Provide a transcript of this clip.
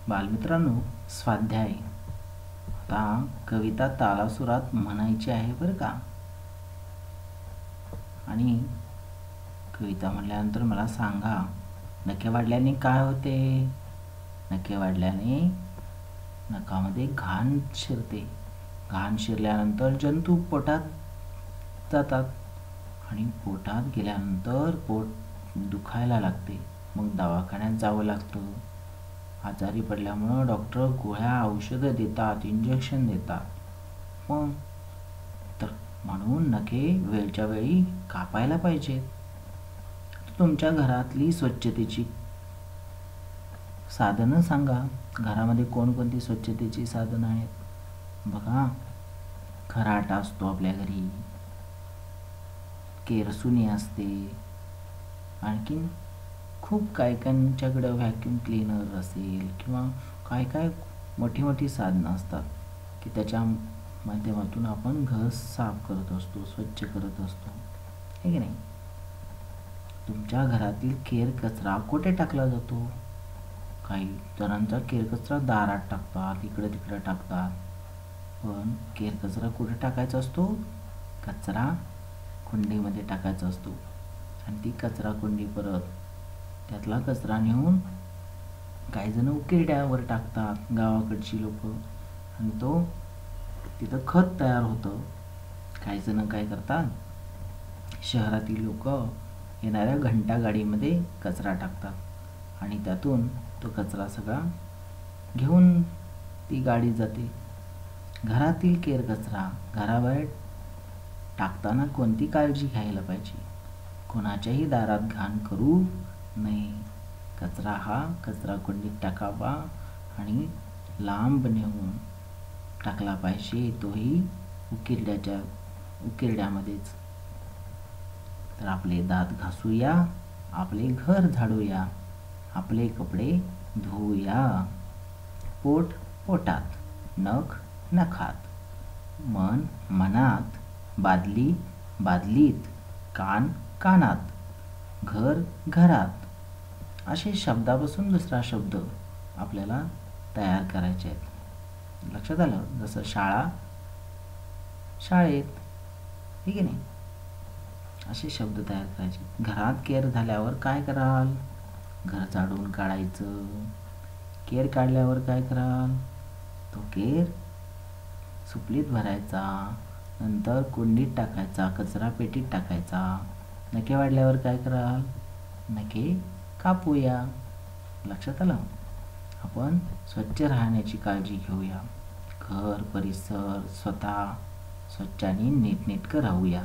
बालमित्रांनो, स्वाध्याय. आता कविता तालासुरात म्हणायची आहे बरं का. आणि कविता म्हटल्यानंतर मला सांगा, नखे वाढल्याने काय होते? नखे वाढल्याने नखामध्ये घाण शिरते. घाण शिरल्यानंतर जंतू पोटात जातात आणि पोटात गेल्यानंतर पोट दुखायला लागते. मग दवाखान्यात जावं लागतं. आजारी पडल्यामुळं डॉक्टर गोळ्या औषधं देतात, इंजेक्शन देतात. मग तर म्हणून नखे वेळच्या वेळी कापायला पाहिजेत. तुमच्या घरातली स्वच्छतेची साधनं सांगा. घरामध्ये कोणकोणती स्वच्छतेची साधनं आहेत? बघा, खराटा असतो आपल्या घरी, केरसुणी असते, आणखीन खूप काहीकांच्याकडे व्हॅक्यूम क्लीनर असेल किंवा काय काय मोठी मोठी साधनं असतात की त्याच्या माध्यमातून आपण घर साफ करत असतो, स्वच्छ करत असतो, हे की नाही? तुमच्या घरातील केर कचरा कुठे टाकला जातो? काही जणांचा केर कचरा दारात टाकतात, इकडे तिकडे टाकतात. पण केर कचरा कुठे टाकायचा असतो? कचरा कुंडीमध्ये टाकायचा असतो. आणि ती कचरा कुंडी परत त्यातला कचरा नेऊन काही जण उकिरड्यावर टाकतात, गावाकडची लोक, आणि तो तिथं खत तयार होतं. काही जण काय करतात, शहरातील लोक येणाऱ्या घंटा गाडीमध्ये कचरा टाकतात आणि त्यातून तो कचरा सगळा घेऊन ती गाडी जाते. घरातील केर कचरा घराबाहेर टाकताना कोणती काळजी घ्यायला पाहिजे? कोणाच्याही दारात घाण करू नये. कचरा हा कचरा कुंडीत टाकावा आणि लांब नेऊन टाकला पाहिजे, तोही उकिरड्यामध्येच. तर आपले दात घासूया, आपले घर झाडूया, आपले कपडे धुवूया. पोट पोटात, नख नखात, मन मनात, बादली बादलीत, कान कानात, घर घरात, असे शब्दापासून दुसरा शब्द आपल्याला तयार करायचे आहेत. लक्षात आलं? जसं शाळा शाळेत, ठीक आहे नाही? असे शब्द तयार करायचे. घरात केर झाल्यावर काय कराल? घर झाडून काढायचं. केर काढल्यावर काय कराल? तो केर सुपलीत भरायचा, नंतर कुंडीत टाकायचा, कचरा पेटीत टाकायचा. नखे वाढल्यावर काय कराल? नखे कापूया. लक्षात आलं? आपण स्वच्छ राहण्याची काळजी घेऊया. घर परिसर स्वतः स्वच्छ आणि नीटनेटकं राहूया.